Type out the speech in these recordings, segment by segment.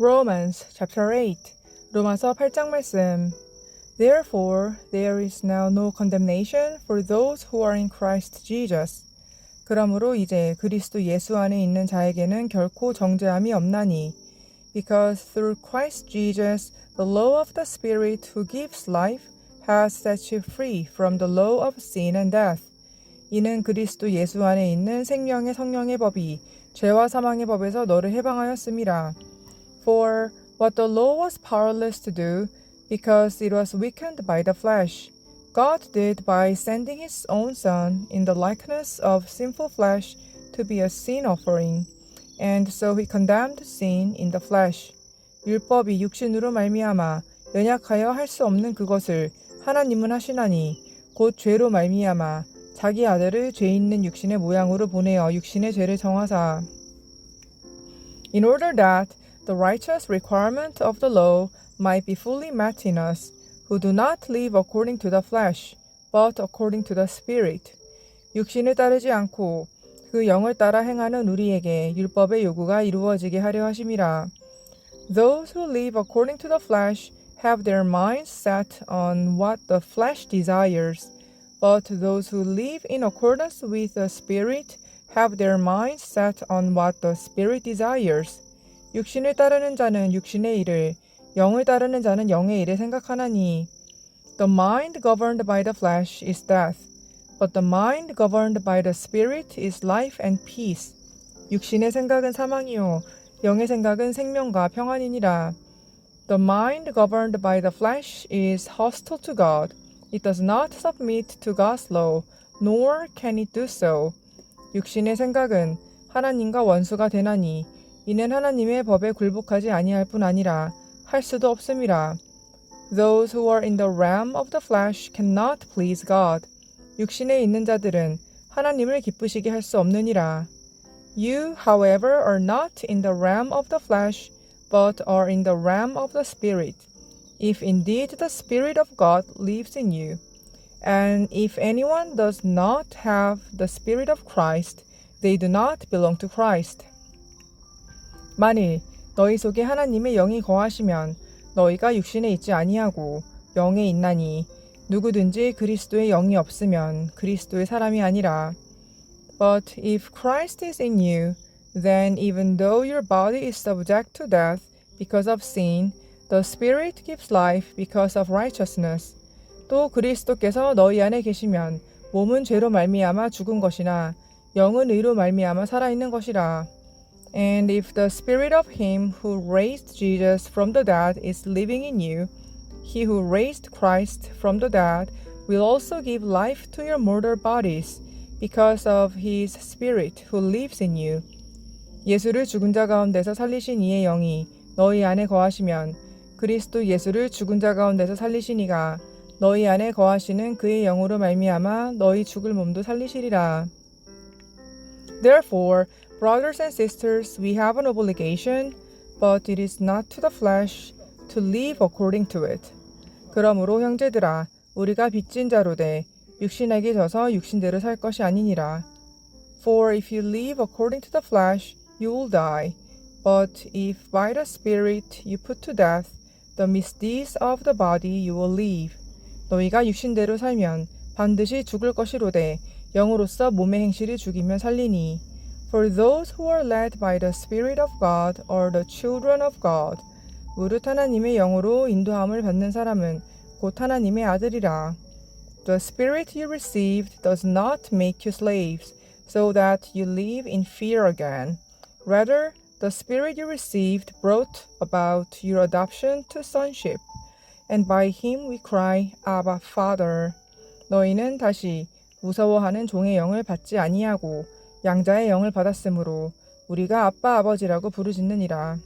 Romans chapter 8 로마서 8장 말씀 Therefore there is now no condemnation for those who are in Christ Jesus. 그러므로 이제 그리스도 예수 안에 있는 자에게는 결코 정죄함이 없나니 Because through Christ Jesus the law of the Spirit who gives life has set you free from the law of sin and death. 이는 그리스도 예수 안에 있는 생명의 성령의 법이 죄와 사망의 법에서 너를 해방하였음이라. For what the law was powerless to do, because it was weakened by the flesh, God did by sending his own Son in the likeness of sinful flesh to be a sin offering. And so he condemned sin in the flesh. 율법이 육신으로 말미암아 연약하여 할 수 없는 그것을 하나님은 하시나니 곧 죄로 말미암아 자기 아들을 죄 있는 육신의 모양으로 보내어 육신의 죄를 정하사 In order that the righteous requirement of the law might be fully met in us, who do not live according to the flesh, but according to the Spirit. 육신을 따르지 않고 그 영을 따라 행하는 우리에게 율법의 요구가 이루어지게 하려 하심이라. Those who live according to the flesh have their minds set on what the flesh desires, but those who live in accordance with the Spirit have their minds set on what the Spirit desires. 육신을 따르는 자는 육신의 일을, 영을 따르는 자는 영의 일을 생각하나니. The mind governed by the flesh is death, but the mind governed by the Spirit is life and peace. 육신의 생각은 사망이요, 영의 생각은 생명과 평안이니라. The mind governed by the flesh is hostile to God. It does not submit to God's law, nor can it do so. 육신의 생각은 하나님과 원수가 되나니 이는 하나님의 법에 굴복하지 아니할 뿐 아니라 할 수도 없음이라. Those who are in the realm of the flesh cannot please God. 육신에 있는 자들은 하나님을 기쁘시게 할 수 없느니라. You, however, are not in the realm of the flesh, but are in the realm of the Spirit, if indeed the Spirit of God lives in you. And if anyone does not have the Spirit of Christ, they do not belong to Christ. 만일 너희 속에 하나님의 영이 거하시면 너희가 육신에 있지 아니하고 영에 있나니 누구든지 그리스도의 영이 없으면 그리스도의 사람이 아니라. But if Christ is in you, then even though your body is subject to death because of sin, the Spirit gives life because of righteousness. 또 그리스도께서 너희 안에 계시면 몸은 죄로 말미암아 죽은 것이나 영은 의로 말미암아 살아있는 것이라. And if the spirit of him who raised Jesus from the dead is living in you, he who raised Christ from the dead will also give life to your mortal bodies because of his spirit who lives in you. 예수를 죽은 자 가운데서 살리신 이의 영이 너희 안에 거하시면 그리스도 예수를 죽은 자 가운데서 살리신 이가 너희 안에 거하시는 그의 영으로 말미암아 너희 죽을 몸도 살리시리라. Therefore, brothers and sisters, we have an obligation, but it is not to the flesh, to live according to it. 그러므로 형제들아, 우리가 빚진 자로 돼 육신에게 져서 육신대로 살 것이 아니니라. For if you live according to the flesh, you will die. But if by the Spirit you put to death the misdeeds of the body, you will live. 너희가 육신대로 살면 반드시 죽을 것이로되 영으로서 몸의 행실을 죽이면 살리니. For those who are led by the Spirit of God are the children of God. 무릇 하나님의 영으로 인도함을 받는 사람은 곧 하나님의 아들이라. The Spirit you received does not make you slaves, so that you live in fear again. Rather, the Spirit you received brought about your adoption to sonship, and by him we cry, Abba, Father. 너희는 다시 무서워하는 종의 영을 받지 아니하고 양자의 영을 받았으므로 우리가 아빠 아버지라고 부르짖느니라.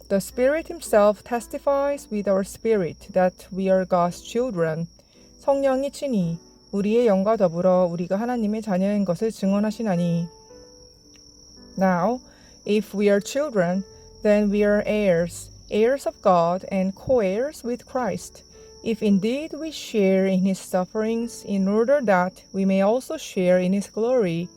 The Spirit himself testifies with our spirit that we are God's children. 성령이 친히 우리의 영과 더불어 우리가 하나님의 자녀인 것을 증언하시나니. Now, if we are children, then we are heirs, heirs of God and co-heirs with Christ. If indeed we share in his sufferings, in order that we may also share in his glory.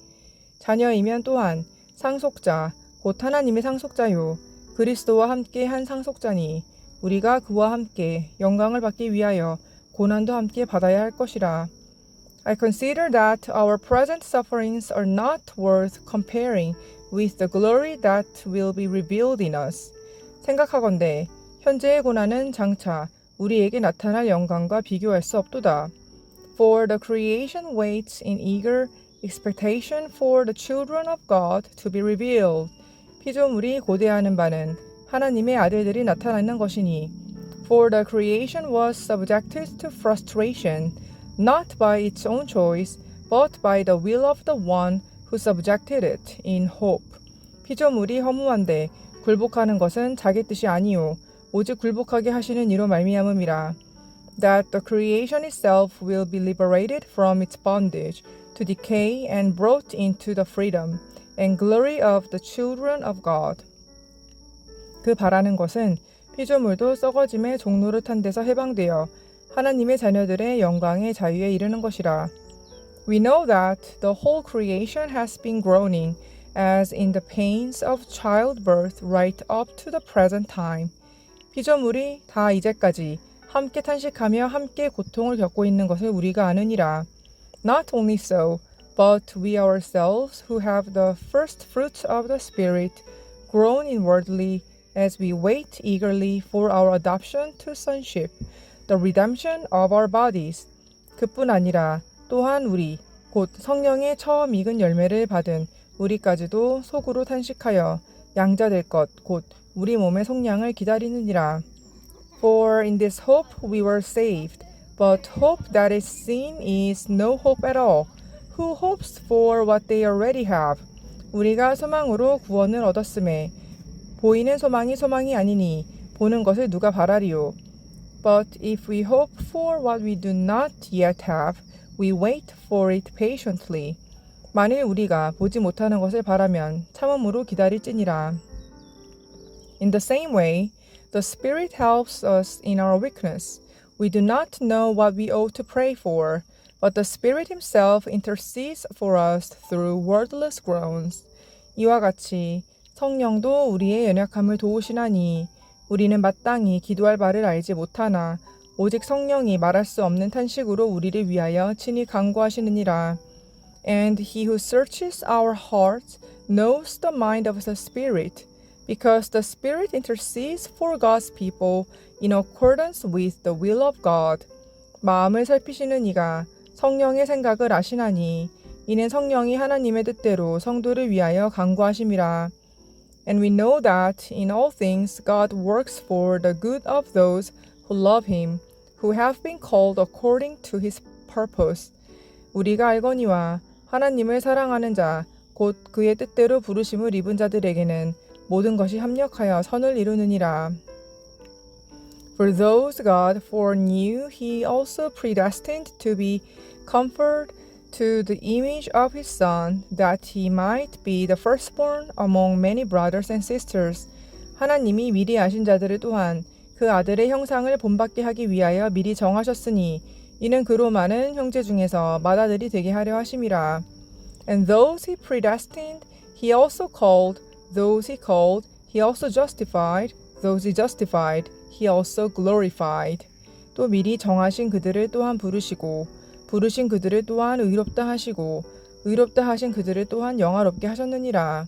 자녀이면 또한 상속자, 곧 하나님의 상속자요. 그리스도와 함께 한 상속자니 우리가 그와 함께 영광을 받기 위하여 고난도 함께 받아야 할 것이라. I consider that our present sufferings are not worth comparing with the glory that will be revealed in us. 생각하건대 현재의 고난은 장차 우리에게 나타날 영광과 비교할 수 없도다. For the creation waits in eager expectation for the children of God to be revealed. 피조물이 고대하는 바는 하나님의 아들들이 나타나는 것이니. For the creation was subjected to frustration, not by its own choice, but by the will of the one who subjected it in hope. 피조물이 허무한데 굴복하는 것은 자기 뜻이 아니요 오직 굴복하게 하시는 이로 말미암음이라. That the creation itself will be liberated from its bondage to decay and brought into the freedom and glory of the children of God. 그 바라는 것은 피조물도 썩어짐의 종노릇한 데서 해방되어 하나님의 자녀들의 영광의 자유에 이르는 것이라. We know that the whole creation has been groaning as in the pains of childbirth right up to the present time. 피조물이 다 이제까지 함께 탄식하며 함께 고통을 겪고 있는 것을 우리가 아느니라. Not only so, but we ourselves who have the first fruits of the Spirit groan inwardly as we wait eagerly for our adoption to sonship, the redemption of our bodies. 그뿐 아니라 또한 우리 곧 성령의 처음 익은 열매를 받은 우리까지도 속으로 탄식하여 양자될 것 곧 우리 몸의 속량을 기다리느니라. For in this hope we were saved, but hope that is seen is no hope at all. Who hopes for what they already have? 우리가 소망으로 구원을 얻었음에 보이는 소망이 소망이 아니니 보는 것을 누가 바라리요. But if we hope for what we do not yet have, we wait for it patiently. 만일 우리가 보지 못하는 것을 바라면 참음으로 기다릴지니라. In the same way, the Spirit helps us in our weakness. We do not know what we ought to pray for, but the Spirit Himself intercedes for us through wordless groans. 이와 같이 성령도 우리의 연약함을 도우시나니 우리는 마땅히 기도할 바를 알지 못하나 오직 성령이 말할 수 없는 탄식으로 우리를 위하여 친히 간구하시느니라. And He who searches our hearts knows the mind of the Spirit, because the Spirit intercedes for God's people in accordance with the will of God. 마음을 살피시는 이가 성령의 생각을 아시나니 이는 성령이 하나님의 뜻대로 성도를 위하여 간구하심이라. And we know that in all things God works for the good of those who love Him, who have been called according to His purpose. 우리가 알거니와 하나님을 사랑하는 자, 곧 그의 뜻대로 부르심을 입은 자들에게는 모든 것이 합력하여 선을 이루느니라. For those God foreknew, He also predestined to be conformed to the image of His Son, that He might be the firstborn among many brothers and sisters. 하나님이 미리 아신 자들을 또한 그 아들의 형상을 본받게 하기 위하여 미리 정하셨으니 이는 그로 많은 형제 중에서 맏아들이 되게 하려 하심이라. And those He predestined, He also called. Those He called, He also justified. Those He justified, He also glorified. 또 미리 정하신 그들을 또한 부르시고 부르신 그들을 또한 의롭다 하시고 의롭다 하신 그들을 또한 영화롭게 하셨느니라.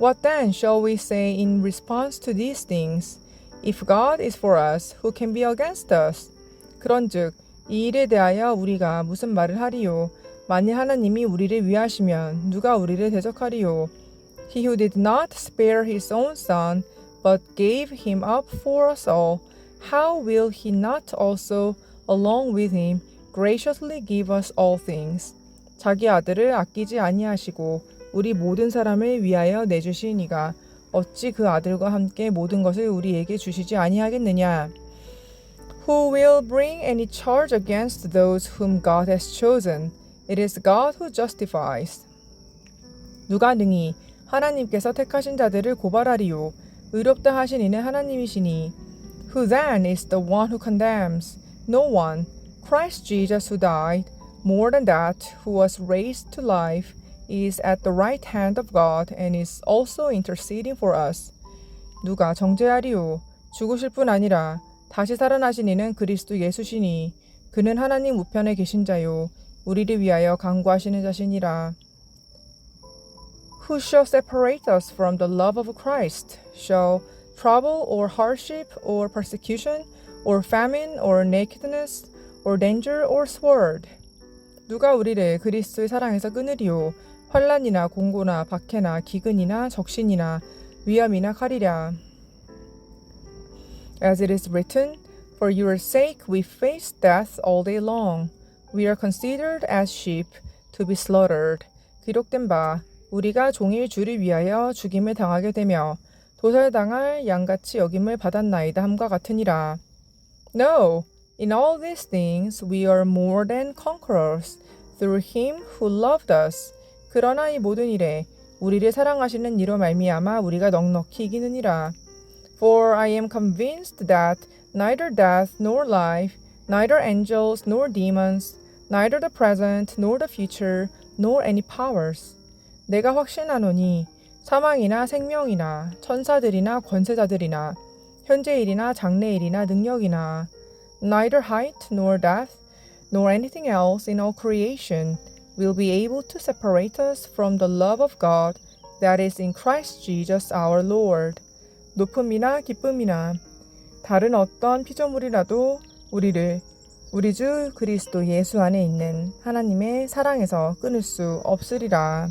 What then shall we say in response to these things? If God is for us, who can be against us? 그런즉 이 일에 대하여 우리가 무슨 말을 하리요? 만일 하나님이 우리를 위하시면 누가 우리를 대적하리요? He who did not spare his own son, but gave him up for us all, how will he not also, along with him, graciously give us all things? 자기 아들을 아끼지 아니하시고 우리 모든 사람을 위하여 내주신 이가 어찌 그 아들과 함께 모든 것을 우리에게 주시지 아니하겠느냐? Who will bring any charge against those whom God has chosen? It is God who justifies. 누가 능히 하나님께서 택하신 자들을 고발하리요? 의롭다 하신 이는 하나님이시니. Who then is the one who condemns? No one. Christ Jesus who died, more than that, who was raised to life, is at the right hand of God and is also interceding for us. 누가 정죄하리요? 죽으실 뿐 아니라 다시 살아나신 이는 그리스도 예수시니 그는 하나님 우편에 계신 자요 우리를 위하여 간구하시는 자시니라. Who shall separate us from the love of Christ? Shall trouble or hardship or persecution or famine or nakedness or danger or sword? 누가 우리를 그리스도의 사랑에서 끊으리요? 환난이나 공고나 박해나 기근이나 적신이나 위험이나 칼이랴. As it is written, For your sake we face death all day long. We are considered as sheep to be slaughtered. 기록된 바 우리가 종일 주를 위하여 죽임을 당하게 되며 도살당할 양같이 여김을 받았나이다 함과 같으니라. No, in all these things we are more than conquerors through him who loved us. 그러나 이 모든 일에 우리를 사랑하시는 이로 말미암아 우리가 넉넉히 이기느니라. For I am convinced that neither death nor life, neither angels nor demons, neither the present nor the future, nor any powers. 내가 확신하노니 사망이나 생명이나 천사들이나 권세자들이나 현재일이나 장래일이나 능력이나 neither height nor depth nor anything else in all creation will be able to separate us from the love of God that is in Christ Jesus our Lord. 높음이나 기쁨이나 다른 어떤 피조물이라도 우리를 우리 주 그리스도 예수 안에 있는 하나님의 사랑에서 끊을 수 없으리라.